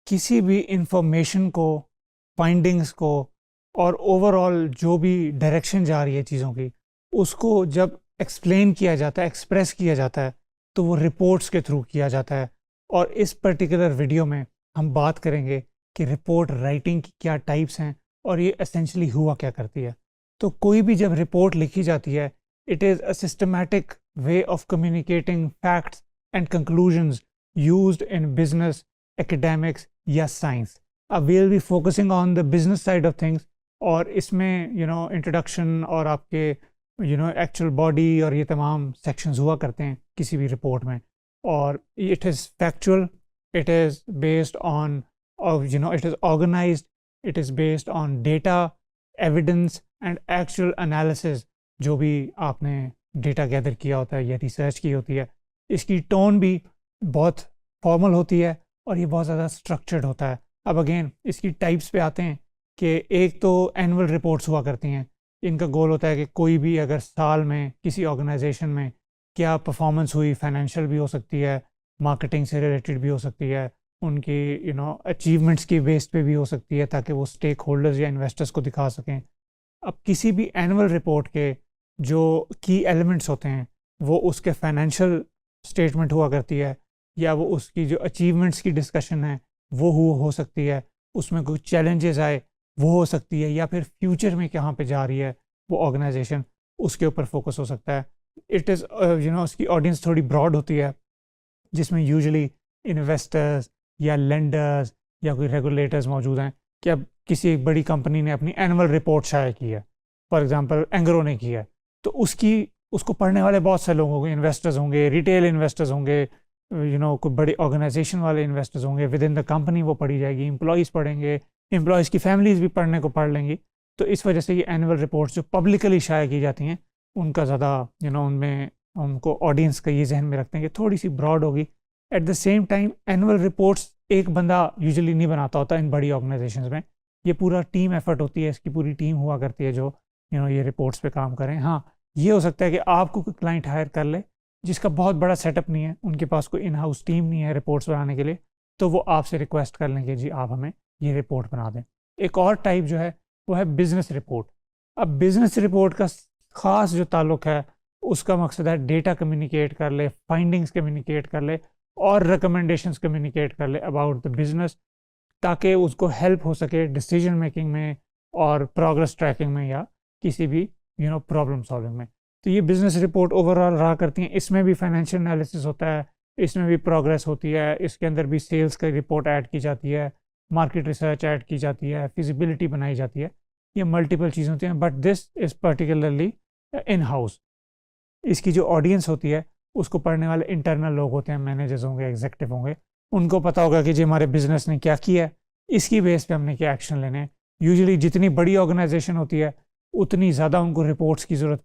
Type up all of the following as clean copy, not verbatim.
किसी भी इंफॉर्मेशन को, फाइंडिंग्स को और ओवरऑल जो भी डायरेक्शन जा रही है चीज़ों की, उसको जब एक्सप्लेन किया जाता है, एक्सप्रेस किया जाता है, तो वो रिपोर्ट्स के थ्रू किया जाता है। और इस पर्टिकुलर वीडियो में हम बात करेंगे कि रिपोर्ट राइटिंग की क्या टाइप्स हैं और ये एसेंशली हुआ क्या करती है। तो कोई भी जब रिपोर्ट लिखी जाती है, it is a systematic way of communicating facts and conclusions used in business, academics या साइंस। अब we'll be focusing on the business side of things, और इसमें इंट्रोडक्शन और आपके एक्चुअल बॉडी और ये तमाम सेक्शंस हुआ करते हैं किसी भी रिपोर्ट में। और it is factual, it is based on it is organised, it is based on data, evidence and actual analysis. जो भी आपने डेटा गैदर किया होता है या रिसर्च की होती है, इसकी टोन भी बहुत फॉर्मल होती है और ये बहुत ज़्यादा स्ट्रक्चर्ड होता है। अब अगेन इसकी टाइप्स पे आते हैं कि एक तो एनुअल रिपोर्ट्स हुआ करती हैं। इनका गोल होता है कि कोई भी अगर साल में किसी ऑर्गेनाइजेशन में क्या परफॉर्मेंस हुई, फाइनेंशियल भी हो सकती है, मार्केटिंग से रिलेटेड भी हो सकती है, उनकी अचीवमेंट्स की बेस पे भी हो सकती है, ताकि वो स्टेक होल्डर्स या इन्वेस्टर्स को दिखा सकें। अब किसी भी एनुअल रिपोर्ट के जो की एलिमेंट्स होते हैं, वो उसके फाइनेंशियल स्टेटमेंट हुआ करती है, या वो उसकी जो अचीवमेंट्स की डिस्कशन है वो हो सकती है, उसमें कोई चैलेंजेस आए वो हो सकती है, या फिर फ्यूचर में कहाँ पे जा रही है वो ऑर्गेनाइजेशन, उसके ऊपर फोकस हो सकता है। इट इज़ उसकी ऑडियंस थोड़ी ब्रॉड होती है, जिसमें यूजुअली इन्वेस्टर्स या लेंडर्स या कोई रेगुलेटर्स मौजूद हैं। कि अब किसी एक बड़ी कंपनी ने अपनी एनुअल रिपोर्ट शाया की है, फॉर एग्जांपल एंग्रो ने की है, तो उसको पढ़ने वाले बहुत से लोग होंगे, इन्वेस्टर्स होंगे, रिटेल इन्वेस्टर्स होंगे, कोई बड़ी ऑर्गेनाइजेशन वाले इन्वेस्टर्स होंगे, विद इन द कंपनी वो पढ़ी जाएगी, एम्प्लॉयज़ पढ़ेंगे, एम्प्लॉयज़ की फैमिलीज़ भी पढ़ने को पढ़ लेंगी। तो इस वजह से ये एनुअल रिपोर्ट्स जो पब्लिकली शाया की जाती हैं, उनका ज़्यादा उनमें उनको ऑडियंस का ये जहन में रखते हैं कि थोड़ी सी ब्रॉड होगी। At the same time annual reports एक बंदा यूजुअली नहीं बनाता होता इन बड़ी ऑर्गेनाइजेशंस में, ये पूरा टीम एफर्ट होती है, इसकी पूरी टीम हुआ करती है जो ये रिपोर्ट्स पे काम करें। हाँ, ये हो सकता है कि आपको कोई क्लाइंट हायर कर ले जिसका बहुत बड़ा सेटअप नहीं है, उनके पास कोई इन हाउस टीम नहीं है रिपोर्ट्स बनाने के लिए, तो वो आपसे रिक्वेस्ट कर लेंगे जी आप हमें ये रिपोर्ट बना दें। एक और टाइप जो है वो है बिजनेस रिपोर्ट। अब बिजनेस रिपोर्ट का ख़ास जो ताल्लुक है, उसका मकसद है डेटा कम्युनिकेट कर ले, फाइंडिंग्स कम्युनिकेट कर ले और रिकमेंडेशंस कम्युनिकेट कर ले अबाउट द बिजनेस, ताकि उसको हेल्प हो सके डिसीजन मेकिंग में और प्रोग्रेस ट्रैकिंग में या किसी भी प्रॉब्लम सॉल्विंग में। तो ये बिजनेस रिपोर्ट ओवरऑल रहा करती हैं। इसमें भी फाइनेंशियल एनालिसिस होता है, इसमें भी प्रोग्रेस होती है, इसके अंदर भी सेल्स की रिपोर्ट ऐड की जाती है, मार्केट रिसर्च ऐड की जाती है, फिजिबिलिटी बनाई जाती है, ये मल्टीपल चीज़ें होती हैं। But this is particularly in house. इसकी जो ऑडियंस होती है उसको पढ़ने वाले इंटरनल लोग होते हैं, मैनेजर्स होंगे, एग्जीक्यूटिव होंगे, उनको पता होगा कि जी हमारे बिजनेस ने क्या किया है, इसकी बेस पे हमने क्या एक्शन लेने हैं। यूजुअली जितनी बड़ी ऑर्गेनाइजेशन होती है उतनी ज़्यादा उनको रिपोर्ट्स की ज़रूरत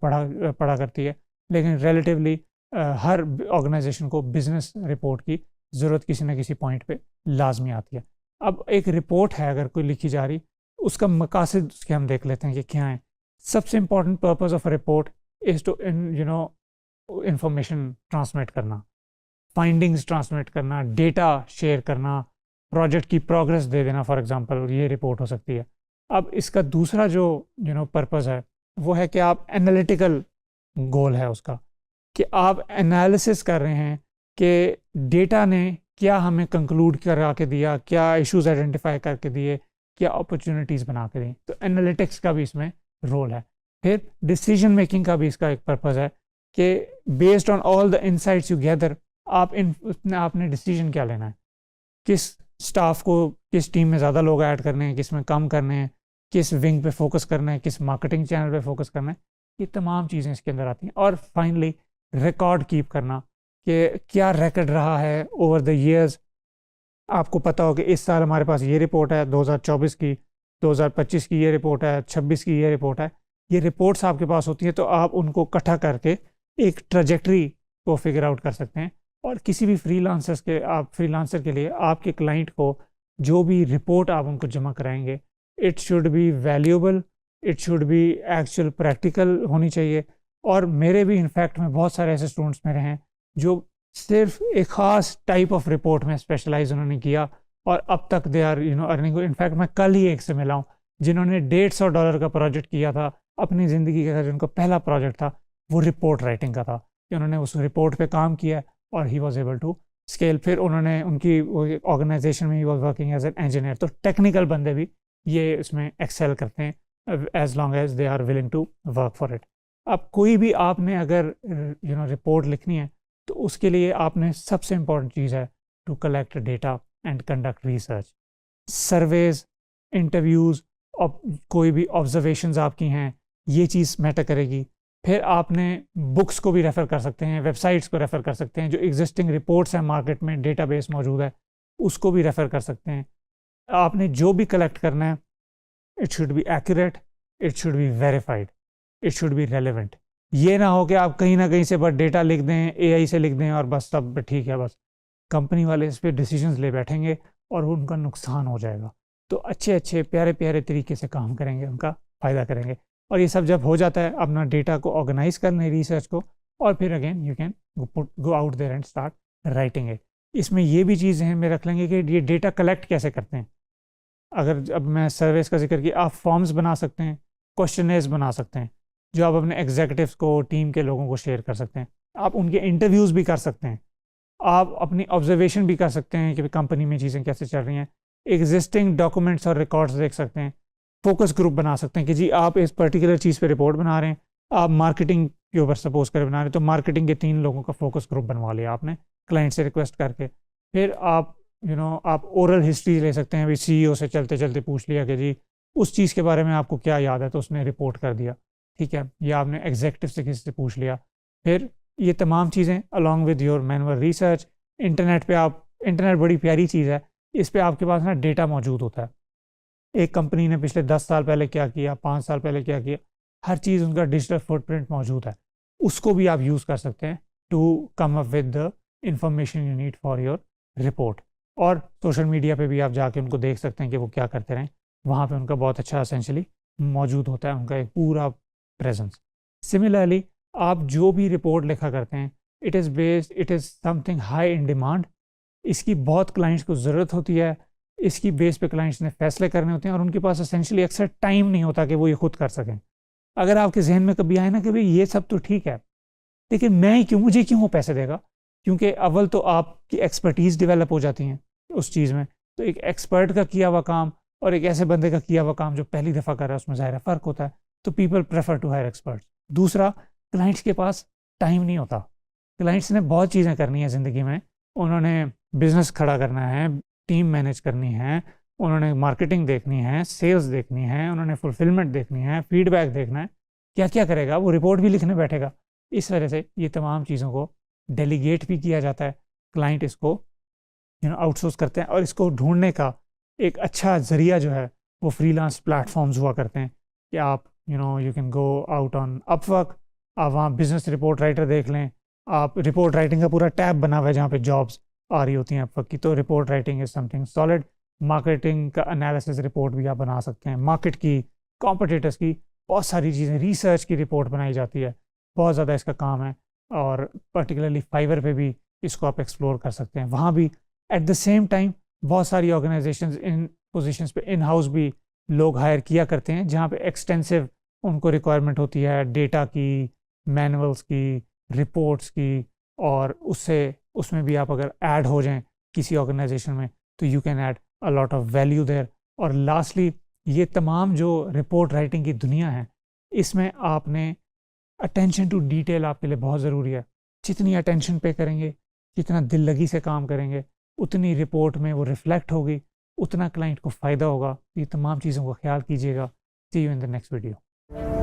पड़ा करती है, लेकिन रिलेटिवली हर ऑर्गेनाइजेशन को बिजनेस रिपोर्ट की ज़रूरत किसी न किसी पॉइंट पे लाजमी आती है। अब एक रिपोर्ट है अगर कोई लिखी जा रही, उसका मकासद उसके हम देख लेते हैं कि क्या है। सबसे important purpose of report is to information transmit करना, फाइंडिंग्स ट्रांसमिट करना, डेटा शेयर करना, प्रोजेक्ट की प्रोग्रेस दे देना, फॉर एग्जांपल ये रिपोर्ट हो सकती है। अब इसका दूसरा जो पर्पस है वो है कि आप एनालिटिकल गोल है उसका, कि आप एनालिसिस कर रहे हैं कि डेटा ने क्या हमें कंक्लूड करा के दिया, क्या इश्यूज आइडेंटिफाई करके दिए, क्या अपॉर्चुनिटीज़ बना के दी। तो एनालिटिक्स का भी इसमें रोल है। फिर डिसीजन मेकिंग का भी इसका एक पर्पज़ है कि based on all the insights you gather, आपने डिसीजन क्या लेना है, किस स्टाफ को, किस टीम में ज़्यादा लोग ऐड करने हैं, किस में कम करने हैं, किस विंग पे फोकस करना है, किस मार्केटिंग चैनल पे फोकस करना है, ये तमाम चीज़ें इसके अंदर आती हैं। और फाइनली रिकॉर्ड कीप करना कि क्या रिकॉर्ड रहा है ओवर द ईयर्स। आपको पता हो कि इस साल हमारे पास ये रिपोर्ट है 2024 की, 2025 की ये रिपोर्ट है, 26 की ये रिपोर्ट है। ये रिपोर्ट्स आपके पास होती हैं तो आप उनको इकट्ठा करके एक ट्रजेक्ट्री को फिगर आउट कर सकते हैं। और किसी भी फ्रीलांसर के लिए आपके क्लाइंट को जो भी रिपोर्ट आप उनको जमा कराएंगे, it should be valuable, it should be actual practical होनी चाहिए। और मेरे भी इनफैक्ट में बहुत सारे ऐसे स्टूडेंट्स मेरे हैं जो सिर्फ एक ख़ास टाइप ऑफ रिपोर्ट में स्पेशलाइज उन्होंने किया, और अब तक दे आर अर्निंग। इनफैक्ट मैं कल ही एक से मिला हूँ जिन्होंने $150 का प्रोजेक्ट किया था अपनी ज़िंदगी का, जिनका पहला प्रोजेक्ट था वो रिपोर्ट राइटिंग का था, कि उन्होंने उस रिपोर्ट पे काम किया और he was able to scale. फिर उन्होंने उनकी ऑर्गेनाइजेशन में he was working as an engineer. तो टेक्निकल बंदे भी ये इसमें एक्सेल करते हैं as long as they are willing to work for it. अब कोई भी आपने अगर रिपोर्ट लिखनी है तो उसके लिए आपने सबसे इम्पोर्टेंट चीज़ है to collect data and conduct research. Surveys, interviews और कोई भी ऑब्जर्वेशंस आपकी हैं, ये चीज़ मैटर करेगी। फिर आपने बुक्स को भी रेफ़र कर सकते हैं, वेबसाइट्स को रेफ़र कर सकते हैं, जो एग्जिस्टिंग रिपोर्ट्स हैं मार्केट में, डेटाबेस मौजूद है उसको भी रेफ़र कर सकते हैं। आपने जो भी कलेक्ट करना है it should be accurate, it should be verified, it should be relevant. ये ना हो कि आप कहीं ना कहीं से बस डेटा लिख दें, एआई से लिख दें और बस सब ठीक है, बस कंपनी वाले इस पर डिसीजंस ले बैठेंगे और उनका नुकसान हो जाएगा। तो अच्छे अच्छे प्यारे प्यारे तरीके से काम करेंगे, उनका फ़ायदा करेंगे। और ये सब जब हो जाता है, अपना डेटा को ऑर्गेनाइज कर लें, रिसर्च को, और फिर again you can go out there and start writing it. इसमें ये भी चीज़ें हैं, में रख लेंगे कि ये डेटा कलेक्ट कैसे करते हैं। अगर अब मैं सर्विस का जिक्र किया, आप फॉर्म्स बना सकते हैं, क्वेश्चनेयर्स बना सकते हैं जो आप अपने एग्जीक्यूटिव्स को, टीम के लोगों को शेयर कर सकते हैं। आप उनके इंटरव्यूज़ भी कर सकते हैं, आप अपनी ऑब्जर्वेशन भी कर सकते हैं कि कंपनी में चीज़ें कैसे चल रही हैं। एग्जिस्टिंग डॉक्यूमेंट्स और रिकॉर्ड्स देख सकते हैं। फोकस ग्रुप बना सकते हैं कि जी आप इस पर्टिकुलर चीज़ पे रिपोर्ट बना रहे हैं, आप मार्केटिंग के ऊपर सपोज कर बना रहे हैं, तो मार्केटिंग के 3 लोगों का फोकस ग्रुप बनवा लिया आपने क्लाइंट से रिक्वेस्ट करके। फिर आप आप ओरल हिस्ट्री ले सकते हैं, अभी सीईओ से चलते चलते पूछ लिया कि जी उस चीज़ के बारे में आपको क्या याद है, तो उसने रिपोर्ट कर दिया, ठीक है। या आपने एग्जीक्यूटिव से किसी से पूछ लिया। फिर ये तमाम चीज़ें along with your manual research, internet पे आप, इंटरनेट बड़ी प्यारी चीज़ है, इस पे आपके पास ना डेटा मौजूद होता है। एक कंपनी ने पिछले 10 साल पहले क्या किया, 5 साल पहले क्या किया, हर चीज़ उनका डिजिटल फुटप्रिंट मौजूद है। उसको भी आप यूज़ कर सकते हैं to come up with the information you need for your report. और सोशल मीडिया पे भी आप जाके उनको देख सकते हैं कि वो क्या करते रहें, वहाँ पे उनका बहुत अच्छा एसेंशली मौजूद होता है, उनका एक पूरा प्रेजेंस। सिमिलरली आप जो भी रिपोर्ट लिखा करते हैं, it is something high in demand. इसकी बहुत क्लाइंट्स को ज़रूरत होती है, इसकी बेस पे क्लाइंट्स ने फैसले करने होते हैं और उनके पास एसेंशली अक्सर टाइम नहीं होता कि वो ये खुद कर सकें। अगर आपके जहन में कभी आए ना कि भाई ये सब तो ठीक है, लेकिन मैं क्यों, मुझे क्यों वो पैसे देगा, क्योंकि अव्वल तो आपकी एक्सपर्टीज़ डेवलप हो जाती हैं उस चीज़ में। तो एक एक्सपर्ट का किया हुआ काम और एक ऐसे बंदे का किया हुआ काम जो पहली दफ़ा कर रहा है, उसमें ज़ाहिर है फ़र्क होता है। तो people prefer to hire experts. दूसरा, क्लाइंट्स के पास टाइम नहीं होता। क्लाइंट्स ने बहुत चीज़ें करनी है ज़िंदगी में, उन्होंने बिज़नेस खड़ा करना है, टीम मैनेज करनी है, उन्होंने मार्केटिंग देखनी है, सेल्स देखनी है, उन्होंने फुलफिलमेंट देखनी है, फीडबैक देखना है, क्या क्या करेगा, वो रिपोर्ट भी लिखने बैठेगा। इस वजह से ये तमाम चीज़ों को डेलीगेट भी किया जाता है, क्लाइंट इसको आउटसोर्स करते हैं। और इसको ढूंढने का एक अच्छा ज़रिया जो है वो फ्रीलांस प्लेटफॉर्म्स हुआ करते हैं कि आप you can go out on Upwork, आप वहाँ बिजनेस रिपोर्ट राइटर देख लें। आप रिपोर्ट राइटिंग का पूरा टैब बना हुआ है जहाँ पे जॉब्स आ रही होती हैं अपवर्क की। तो report writing is something solid. Marketing का एनालिसिस रिपोर्ट भी आप बना सकते हैं, मार्केट की, कॉम्पिटिटर्स की, बहुत सारी चीज़ें, रिसर्च की रिपोर्ट बनाई जाती है, बहुत ज़्यादा इसका काम है। और पर्टिकुलरली फाइवर पे भी इसको आप एक्सप्लोर कर सकते हैं। वहाँ भी एट द सेम टाइम बहुत सारी ऑर्गेनाइजेशंस इन पोजीशंस पे इन हाउस भी लोग हायर किया करते हैं, जहाँ पे एक्सटेंसिव उनको रिक्वायरमेंट होती है डेटा की, मैनुअल्स की, रिपोर्ट्स की। और उसमें भी आप अगर ऐड हो जाएं किसी ऑर्गेनाइजेशन में तो you can add a lot of value there. और लास्टली, ये तमाम जो रिपोर्ट राइटिंग की दुनिया है, इसमें आपने अटेंशन टू डिटेल आपके लिए बहुत ज़रूरी है। जितनी अटेंशन पे करेंगे, जितना दिल लगी से काम करेंगे, उतनी रिपोर्ट में वो रिफ्लेक्ट होगी, उतना क्लाइंट को फ़ायदा होगा। ये तमाम चीज़ों का ख्याल कीजिएगा। See you in the next video.